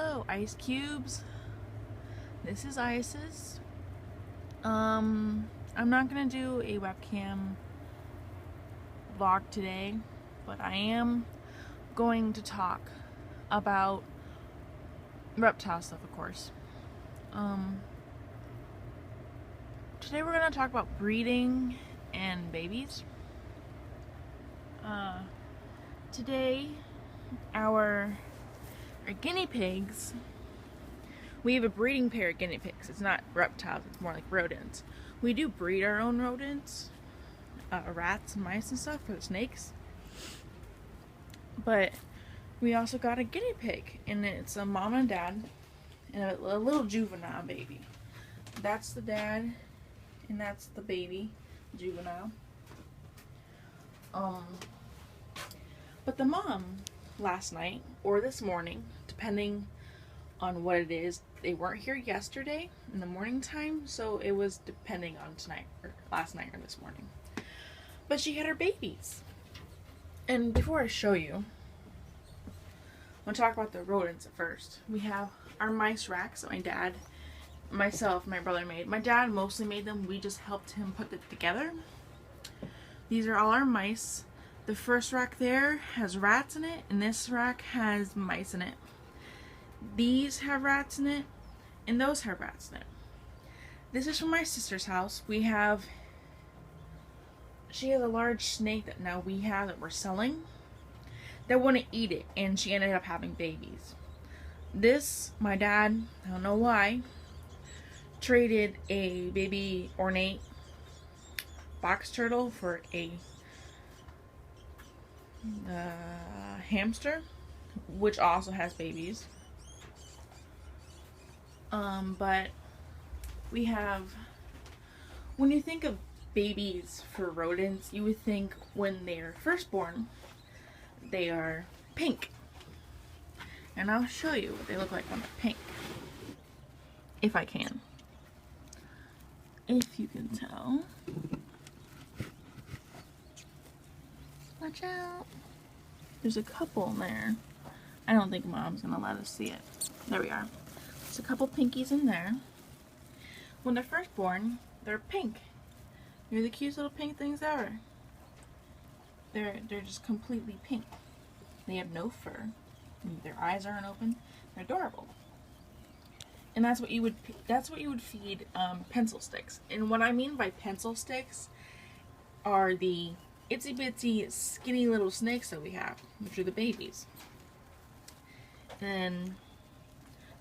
Hello, ice cubes. This is Isis. I'm not gonna do a webcam vlog today, but I am going to talk about reptile stuff, of course. Today we're gonna talk about breeding and babies. Today, our guinea pigs, we have a breeding pair of guinea pigs. It's not reptiles, it's more like rodents. We do breed our own rodents, rats and mice and stuff for the snakes. But we also got a guinea pig, and it's a mom and dad and a little juvenile baby. That's the dad, and that's the baby, juvenile. But the mom, last night, or this morning, depending on what it is, they weren't here yesterday in the morning time, so it was depending on tonight, or last night, or this morning. But she had her babies. And before I show you, I'm going to talk about the rodents at first. We have our mice racks that my dad, myself, my brother made. My dad mostly made them, we just helped him put it together. These are all our mice. The first rack there has rats in it, and this rack has mice in it. These have rats in it, and those have rats in it. This is from my sister's house. She has a large snake that now we have that we're selling that wouldn't eat it, and she ended up having babies. This, my dad, I don't know why, traded a baby ornate box turtle for a hamster, which also has babies. But we have, when you think of babies for rodents, you would think when they're first born, they are pink. And I'll show you what they look like when they're pink. If I can. If you can tell. Watch out. There's a couple in there. I don't think Mom's gonna let us see it. There we are. There's a couple pinkies in there. When they're first born, they're pink. They're the cutest little pink things ever. They're just completely pink. They have no fur. Their eyes aren't open. They're adorable. And that's what you would feed pencil sticks. And what I mean by pencil sticks are the itsy bitsy skinny little snakes that we have, which are the babies. And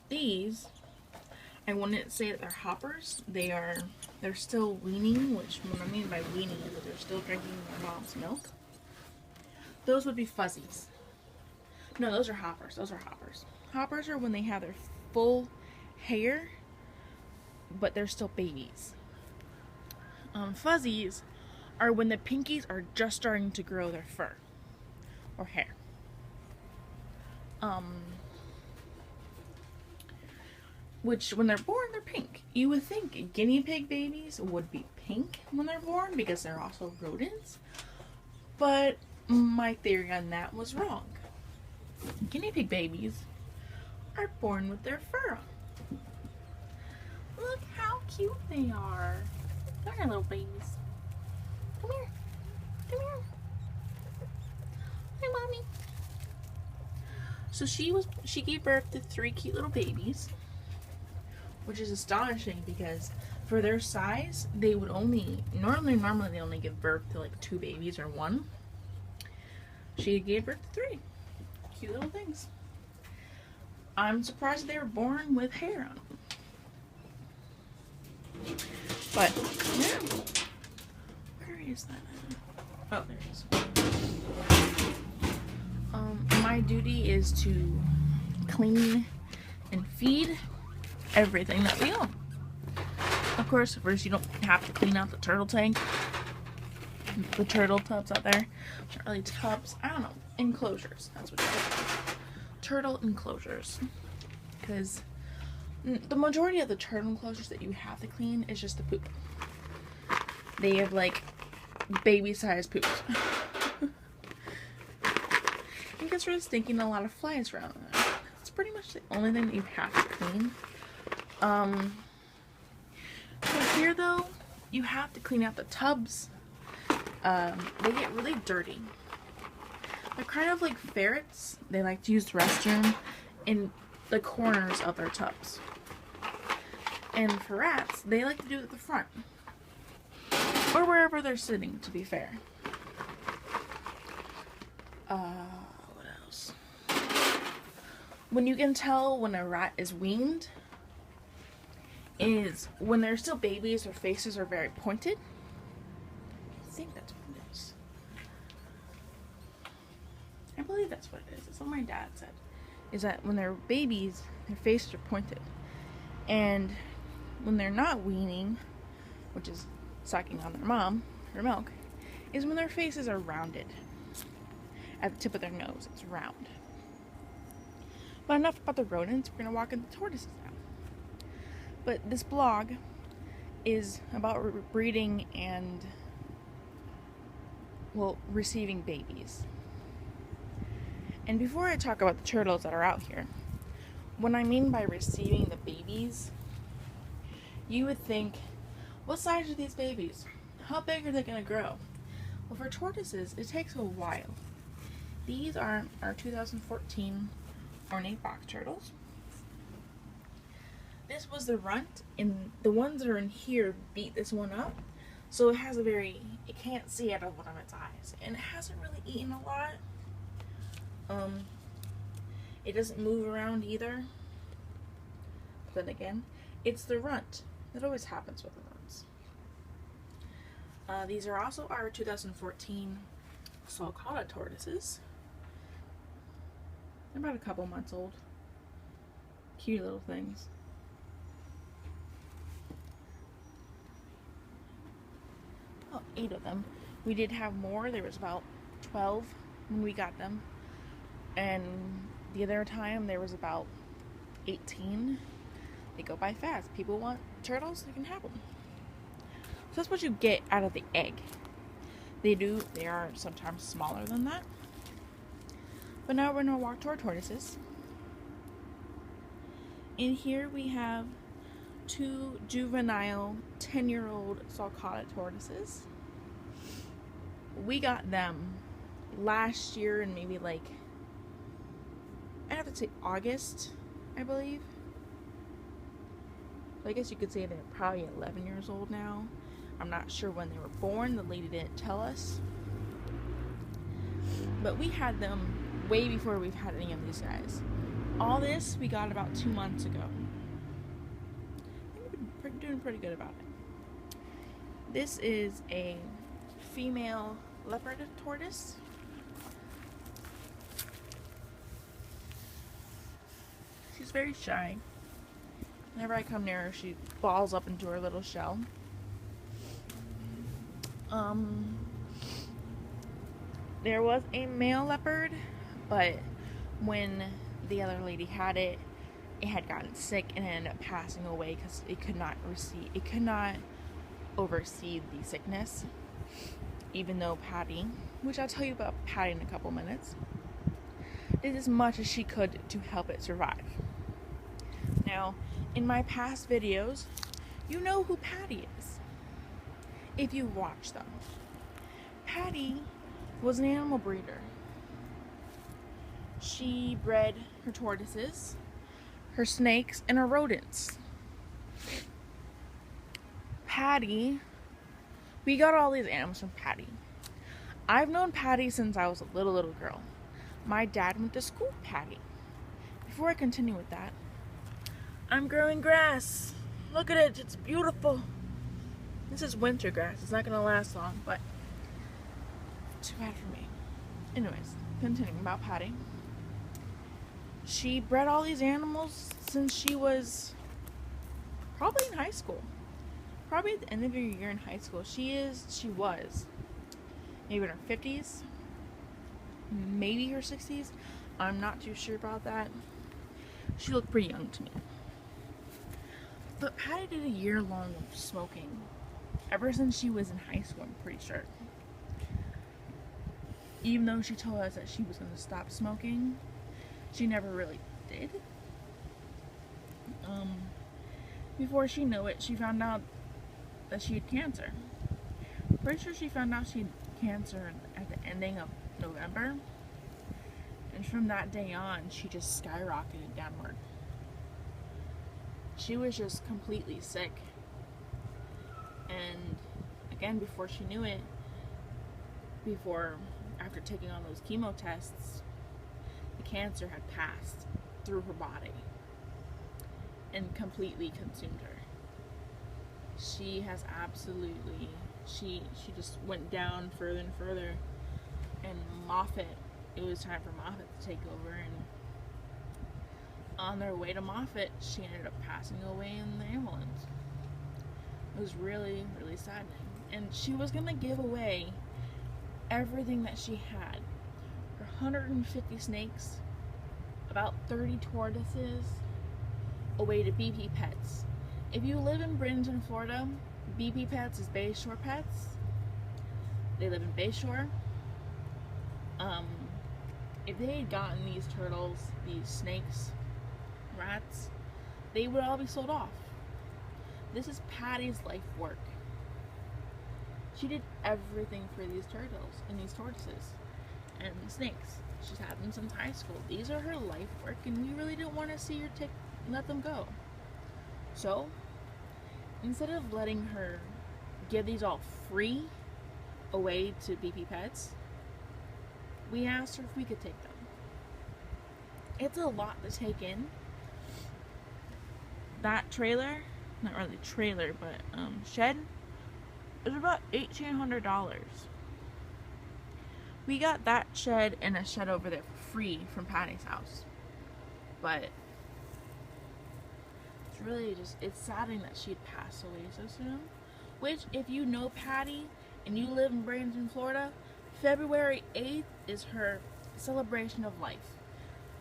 these, I wouldn't say that they're hoppers. They're still weaning, which what I mean by weaning is that they're still drinking their mom's milk. Those would be fuzzies. No, those are hoppers. Those are hoppers. Hoppers are when they have their full hair, but they're still babies. Fuzzies are when the pinkies are just starting to grow their fur or hair. Which when they're born, they're pink. You would think guinea pig babies would be pink when they're born because they're also rodents, but my theory on that was wrong. Guinea pig babies are born with their fur on. Look how cute they are. They're little babies. Come here. Come here. Hi, Mommy. So she gave birth to 3 cute little babies, which is astonishing because for their size, they would normally they only give birth to like 2 babies or 1. She gave birth to 3 cute little things. I'm surprised they were born with hair on them. But yeah. Where is that? Oh, there it is. My duty is to clean and feed everything that we own. Of course, first you don't have to clean out the turtle tank. The turtle tubs out there. Which aren't really tubs. I don't know. Enclosures. That's what it's called. Turtle enclosures. Because the majority of the turtle enclosures that you have to clean is just the poop. They have like baby-sized poops. It gets really stinky and a lot of flies around. It's pretty much the only thing that you have to clean. So here though, you have to clean out the tubs. They get really dirty. They're kind of like ferrets. They like to use the restroom in the corners of their tubs. And for rats, they like to do it at the front. Or wherever they're sitting, to be fair. What else? When you can tell when a rat is weaned is when they're still babies, their faces are very pointed. I think that's what it is. I believe that's what it is. That's what my dad said. Is that when they're babies, their faces are pointed. And when they're not weaning, which is sucking on their mom, her milk, is when their faces are rounded. At the tip of their nose, it's round. But enough about the rodents, we're going to walk into the tortoises now. But this blog is about breeding and, well, receiving babies. And before I talk about the turtles that are out here, what I mean by receiving the babies, you would think, what size are these babies? How big are they going to grow? Well, for tortoises, it takes a while. These are our 2014 ornate box turtles. This was the runt, and the ones that are in here beat this one up. So it has a very, it can't see out of one of its eyes. And it hasn't really eaten a lot. It doesn't move around either. But then again, it's the runt. That always happens with the runts. These are also our 2014 sulcata tortoises. They're about a couple months old. Cute little things. Oh, 8 of them. We did have more. There was about 12 when we got them. And the other time there was about 18. They go by fast. People want turtles, they can have them. So that's what you get out of the egg. They are sometimes smaller than that. But now we're going to walk to our tortoises. In here we have 2 juvenile 10-year-old sulcata tortoises. We got them last year in maybe like, I'd have to say August, I believe. So I guess you could say they're probably 11 years old now. I'm not sure when they were born. The lady didn't tell us. But we had them way before we've had any of these guys. All this we got about 2 months ago. I think we've been doing pretty good about it. This is a female leopard tortoise. She's very shy. Whenever I come near her, she balls up into her little shell. There was a male leopard, but when the other lady had it, it had gotten sick and ended up passing away because it could not oversee the sickness. Even though Patti, which I'll tell you about Patti in a couple minutes, did as much as she could to help it survive. Now, in my past videos, you know who Patti is, if you watch them. Patti was an animal breeder. She bred her tortoises, her snakes, and her rodents. Patti, we got all these animals from Patti. I've known Patti since I was a little girl. My dad went to school with Patti. Before I continue with that, I'm growing grass. Look at it, it's beautiful. This is winter grass. It's not gonna last long, but too bad for me. Anyways, continuing about Patti. She bred all these animals since she was probably in high school. Probably at the end of your year in high school. She was maybe in her 50s, maybe her 60s. I'm not too sure about that. She looked pretty young to me. But Patti did a year long of smoking ever since she was in high school, I'm pretty sure. Even though she told us that she was going to stop smoking, she never really did. Before she knew it, she found out that she had cancer. Pretty sure she found out she had cancer at the ending of November. And from that day on, she just skyrocketed downward. She was just completely sick. And again, before she knew it, after taking all those chemo tests, the cancer had passed through her body and completely consumed her. She has absolutely, she just went down further and further, and it was time for Moffat to take over, and on their way to Moffat, she ended up passing away in the ambulance. It was really, really saddening. And she was gonna give away everything that she had. Her 150 snakes, about 30 tortoises, away to BP Pets. If you live in Bradenton, Florida, BP Pets is Bayshore Pets. They live in Bayshore. If they had gotten these turtles, these snakes, rats, they would all be sold off. This is Patti's life work. She did everything for these turtles and these tortoises and snakes. She's had them since high school. These are her life work, and we really didn't want to see her let them go. So, instead of letting her give these all free away to BP Pets, we asked her if we could take them. It's a lot to take in. That trailer, not really trailer, but shed, is about $1,800. We got that shed and a shed over there for free from Patti's house. But it's really it's saddening that she'd passed away so soon. Which, if you know Patti and you live in Bradenton, Florida, February 8th is her celebration of life.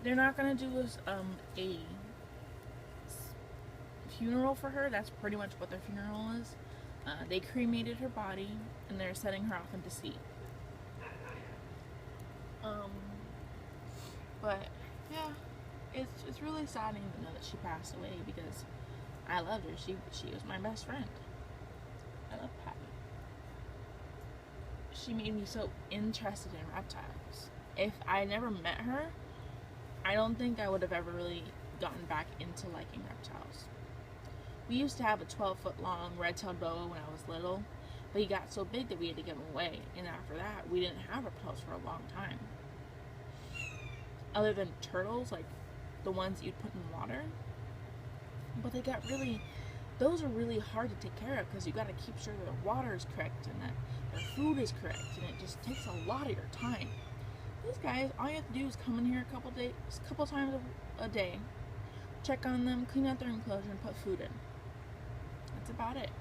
They're not going to do a funeral for her. That's pretty much what their funeral is. They cremated her body, and they're setting her off into sea. But yeah, it's really saddening to know that she passed away, because I loved her. She was my best friend. I love Patti. She made me so interested in reptiles. If I never met her, I don't think I would have ever really gotten back into liking reptiles. We used to have a 12-foot long red-tailed boa when I was little, but he got so big that we had to give him away. And after that, we didn't have reptiles for a long time. Other than turtles, like the ones you'd put in water. But those are really hard to take care of, because you got to keep sure their water is correct and that their food is correct, and it just takes a lot of your time. These guys, all you have to do is come in here a couple times a day, check on them, clean out their enclosure, and put food in. That's about it.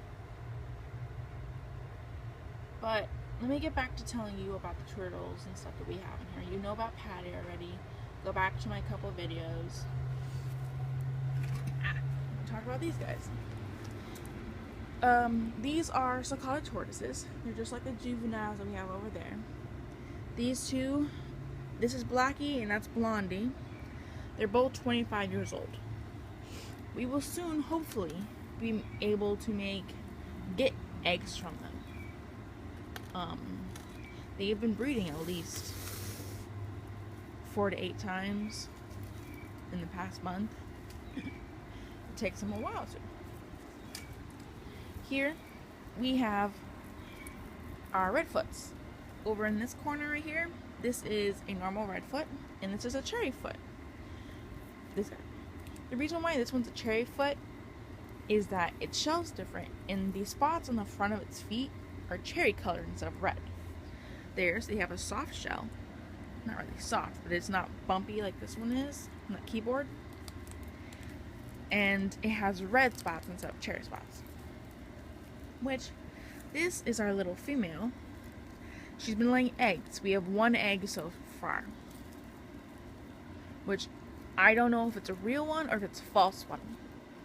But let me get back to telling you about the turtles and stuff that we have in here. You know about Patti already. Go back to my couple videos. Talk about these guys. These are Sakata tortoises. They're just like the juveniles that we have over there. These two, this is Blackie and that's Blondie. They're both 25 years old. We will soon, hopefully, be able to get eggs from them. They have been breeding at least 4 to 8 times in the past month. It takes them a while to. Here we have our redfoots. Over in this corner right here, this is a normal redfoot, and this is a cherryfoot. This guy. The reason why this one's a cherryfoot is that its shell's different, and the spots on the front of its feet are cherry colored instead of red. Theirs, they have a soft shell. Not really soft, but it's not bumpy like this one is on the keyboard. And it has red spots instead of cherry spots. Which, this is our little female. She's been laying eggs. We have 1 egg so far. Which, I don't know if it's a real one or if it's a false one.